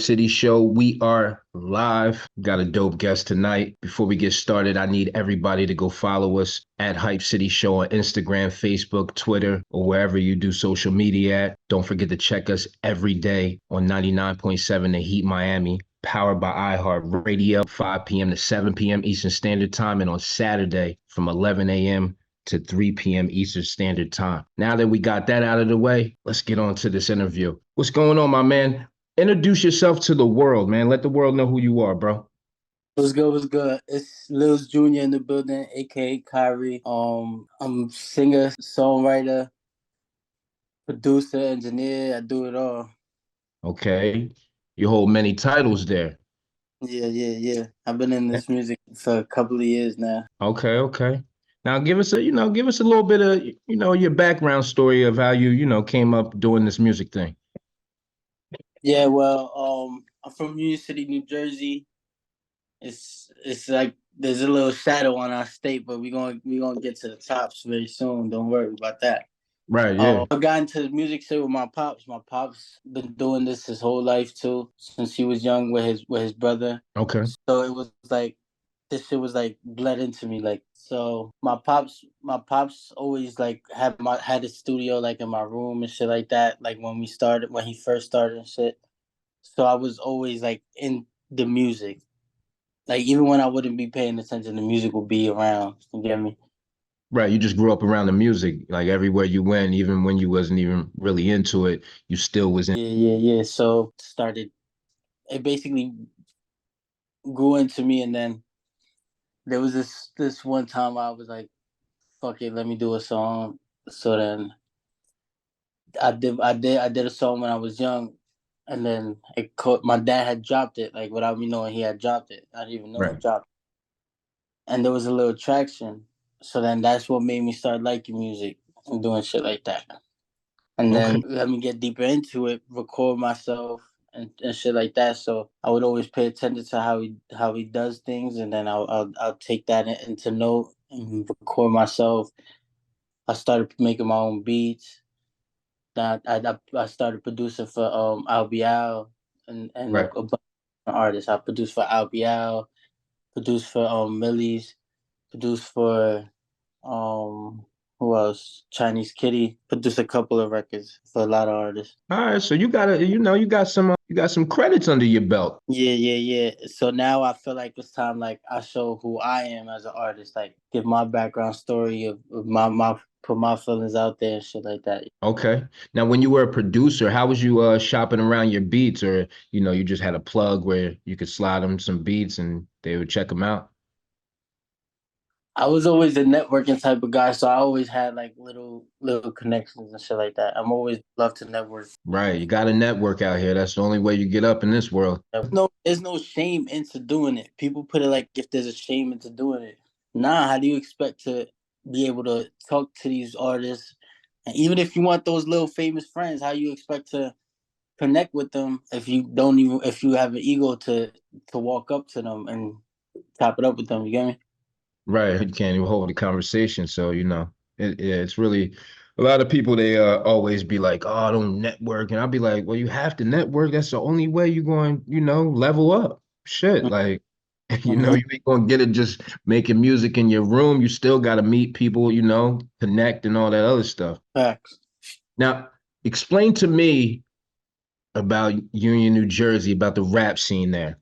City Show. We are live. Got a dope guest tonight. Before we get started, I need everybody to go follow us at Hype City Show on Instagram, Facebook, Twitter, or wherever you do social media at. Don't forget to check us every day on 99.7 The Heat Miami, powered by iHeartRadio, 5 p.m. to 7 p.m. Eastern Standard Time, and on Saturday from 11 a.m. to 3 p.m. Eastern Standard Time. Now that we got that out of the way, let's get on to this interview. What's going on, my man? Introduce yourself to the world, man. Let the world know who you are, bro. What's good? What's good? It's Lilz Jr. in the building, aka Kyrie. I'm singer, songwriter, producer, engineer. I do it all. Okay. You hold many titles there. Yeah. I've been in this music for a couple of years now. Okay. Now give us a little bit of, your background story of how you came up doing this music thing. Yeah, well, I'm from New York City, New Jersey. It's like there's a little shadow on our state, but we gonna get to the tops very soon. Don't worry about that. Right, yeah. I got into the music shit with my pops. My pops been doing this his whole life too, since he was young with his brother. Okay. So it was like this shit was like bled into me. Like so, my pops always like had a studio like in my room and shit like that. Like when he first started and shit. So I was always like in the music. Like even when I wouldn't be paying attention, the music would be around. You get me? Right. You just grew up around the music. Like everywhere you went, even when you wasn't even really into it, you still was in. Yeah. So started. It basically grew into me, and then there was this one time I was like, "Fuck it, let me do a song." So then I did a song when I was young, and then my dad had dropped it like without me knowing he had dropped it. I didn't even know he Right. dropped it. And there was a little traction. So then that's what made me start liking music and doing shit like that. And Okay. then let me get deeper into it, record myself and shit like that. So I would always pay attention to how he does things, and then I'll take that into note and record myself. I started making my own beats. That I started producing for Albee and a Right. bunch of artists. I produced for Albee, produced for Millyz, produced for um who else? Chinese Kitty. Produced a couple of records for a lot of artists. All right. So you got some credits under your belt. Yeah. So now I feel like it's time like I show who I am as an artist, like give my background story of my put my feelings out there and shit like that. Okay. Now, when you were a producer, how was you shopping around your beats, or you just had a plug where you could slide them some beats and they would check them out? I was always a networking type of guy, so I always had like little connections and shit like that. I'm always love to network. Right. You got to network out here. That's the only way you get up in this world. There's no shame into doing it. People put it like if there's a shame into doing it. Nah, how do you expect to be able to talk to these artists? And even if you want those little famous friends, how you expect to connect with them if you have an ego to walk up to them and chop it up with them? You get me? Right. You can't even hold a conversation. So, yeah, it's really a lot of people, they always be like, oh, I don't network. And I'll be like, well, you have to network. That's the only way you're going, level up. Shit. Like, Mm-hmm. you ain't gonna get it just making music in your room. You still got to meet people, connect and all that other stuff. Facts. Now, explain to me about Union, New Jersey, about the rap scene there.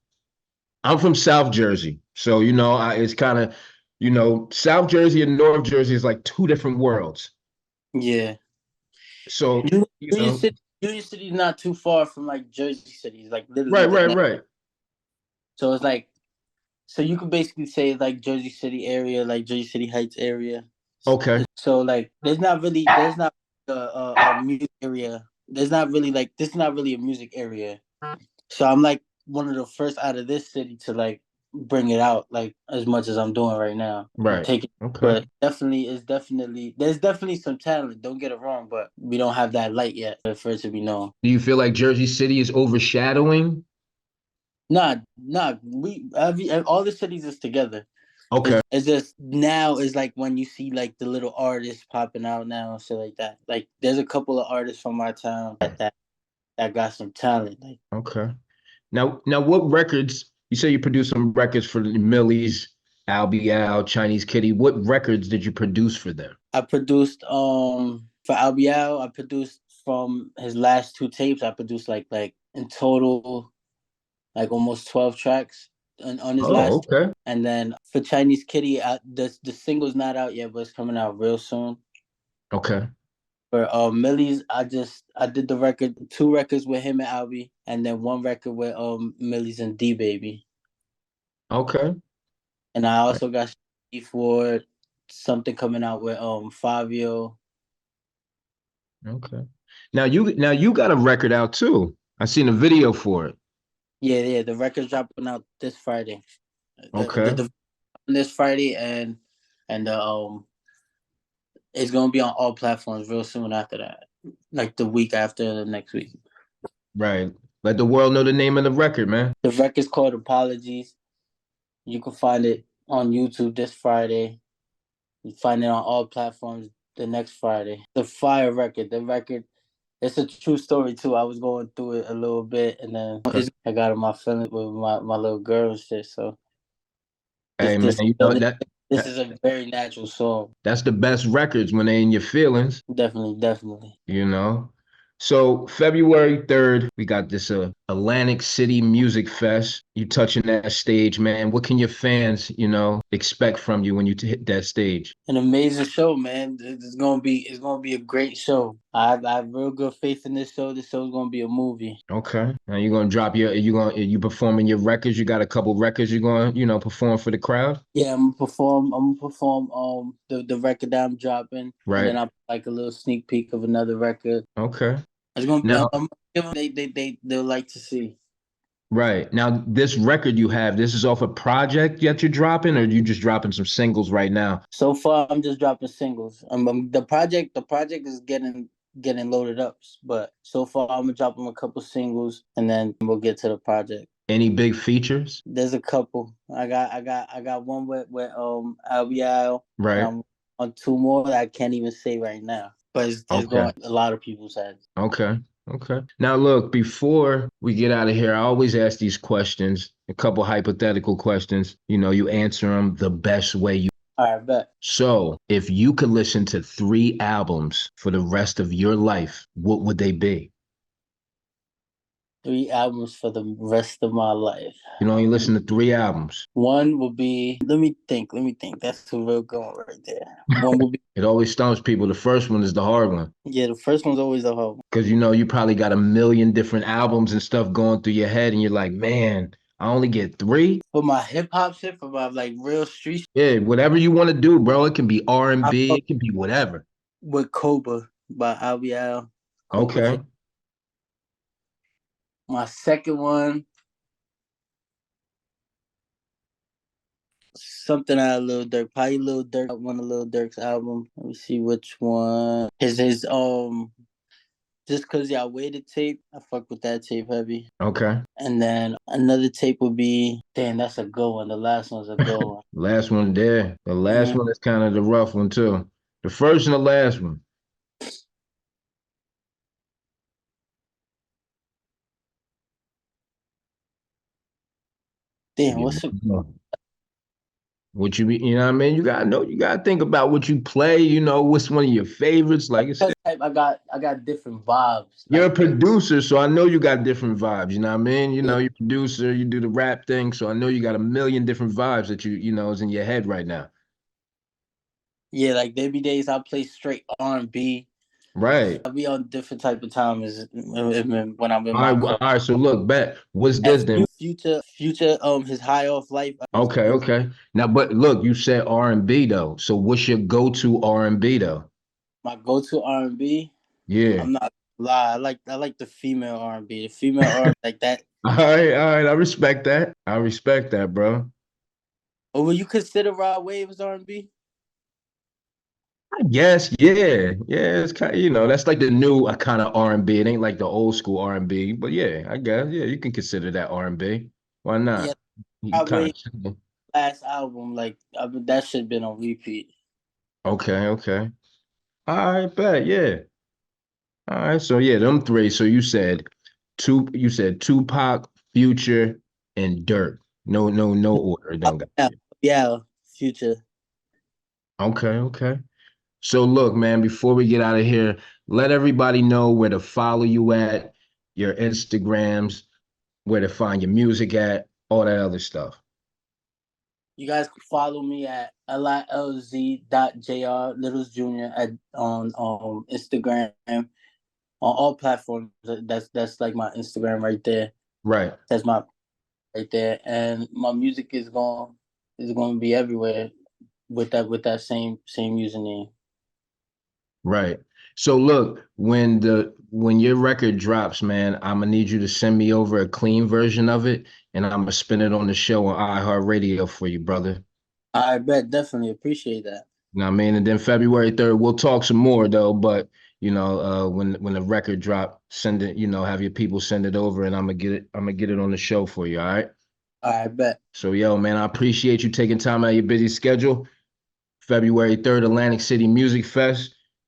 I'm from South Jersey, so it's kind of, South Jersey and North Jersey is like two different worlds. Yeah. So, Union City, Union City is not too far from like Jersey City. It's like right, literally right, the. right. So it's like so you could basically say like Jersey City area, like Jersey City Heights area. Okay, So like there's not a music area. There's not really like this is not really a music area. So I'm like one of the first out of this city to like bring it out like as much as I'm doing right now. right. Take it, Okay. but definitely there's definitely some talent. Don't get it wrong, but we don't have that light yet for it to be known. Do you feel like Jersey City is overshadowing? Nah. All the cities is together. Okay. It's just now is like when you see like the little artists popping out now and shit like that. Like there's a couple of artists from my town that got some talent. Like Okay. Now, what records? You say you produced some records for the Millyz, Albee, Chinese Kitty. What records did you produce for them? I produced for Albee. I produced from his last two tapes. I produced like in total like almost 12 tracks on his Oh, last. okay. And then for Chinese Kitty, the single's not out yet, but it's coming out real soon. Okay. For Millyz, I did the record, two records with him and Albee, and then one record with Millyz and D Baby. Okay. And I also got for something coming out with Fabio. Okay. Now you got a record out too. I seen a video for it. Yeah, the record's dropping out this Friday. Okay. This Friday, and it's gonna be on all platforms real soon after that, like the week after the next week. Right. Let the world know the name of the record, man. The record's called Apologies. You can find it on YouTube this Friday. You find it on all platforms the next Friday. The fire record. The record. It's a true story too. I was going through it a little bit, and then I got in my feelings with my little girl and shit. So Hey man, this you know that this is a very natural song. that's the best records when they in your feelings, Definitely. you know. So February 3rd, we got this Atlantic City Music Fest. You touching that stage, man. What can your fans, expect from you when you hit that stage? An amazing show, man. It's gonna be a great show. I have real good faith in this show. This show's gonna be a movie. Okay. Now you're gonna drop you performing your records. You got a couple records you're gonna, perform for the crowd? Yeah, I'm gonna perform the record that I'm dropping, and then Right. I'll like a little sneak peek of another record. Okay. It's gonna Now, they'll like to see. right. Now this record you have, this is off a project that you're dropping, or you just dropping some singles right now? So far, I'm just dropping singles. The project is getting loaded up, but so far I'm gonna drop them a couple singles, and then we'll get to the project. Any big features? There's a couple. I got one with Albee, and Right. I'm on two more that I can't even say right now. But it's Okay. going a lot of people's heads. Okay. Okay. Now, look, before we get out of here, I always ask these questions, a couple hypothetical questions. You answer them the best way you. All right, bet. So, if you could listen to 3 albums for the rest of your life, what would they be? 3 albums for the rest of my life. You only listen to 3 albums. One will be. Let me think. That's a real good one right there. One will be. It always stumps people. The first one is the hard one. Yeah, the first one's always the hard one. Because you probably got a million different albums and stuff going through your head, and you're like, man, I only get 3. For my hip hop shit, for my like real street shit, Yeah, whatever you want to do, bro. It can be I R&B, fuck it can be whatever. with Cobra by Albee. Cobra. Okay. My second one, something out of Lil Durk, probably Lil Durk, one of Lil Durk's album. Let me see which one. His Just Cause Y'all Waited tape. I fuck with that tape heavy. Okay. And then another tape would be, damn, that's a good one. The last one's a good one. Last one there. The last Mhm. one is kind of the rough one too. The first and the last one. Damn, Yeah. what's a What you know what I mean? You gotta think about what you play, what's one of your favorites. Like I said, type? I got different vibes. you're a Like producer, so I know you got different vibes, you know what I mean? yeah, You're a producer, you do the rap thing, so I know you got a million different vibes that is in your head right now. yeah, like there be days I play straight R&B. Right. I be on different type of time when I'm in All my right, car. all right. So look, bet. What's And this then? future, his high off life. Okay, okay. Now, but look, you said R&B though. So what's your go-to R&B though? My go to R&B. Yeah. I'm not lie. I like the female R&B. The female R&B like that. All right. I respect that. I respect that, bro. Or will you consider Rod Wave's R&B? I guess, yeah. Yeah, it's kind of, that's like the new kind of R&B. It ain't like the old school R&B, but yeah, I guess. Yeah, you can consider that R&B. Why Yeah, not? You Rod kind Wave of last album, like that shit been on repeat. Okay, okay. All right, bet, yeah. All right, so yeah, them 3. So you said Tupac, Future, and Dirt. No order. It don't got. Yeah, yeah, Future. Okay. So look, man, before we get out of here, let everybody know where to follow you at, your Instagrams, where to find your music at, all that other stuff. You guys can follow me at lilz.jr, Lilz Jr. at on Instagram, on all platforms. That's like my Instagram right there. Right, That's my right there, and my music is going to be everywhere with that same username. right. So look, when your record drops, man, I'm gonna need you to send me over a clean version of it, and I'm gonna spin it on the show on iHeartRadio for you, brother. I bet, definitely appreciate that. You know what I mean? And then February 3rd, we'll talk some more though. But when the record drop, send it, have your people send it over and I'm gonna get it on the show for you, all right? I bet. So yo, man, I appreciate you taking time out of your busy schedule. February 3rd, Atlantic City Music Fest.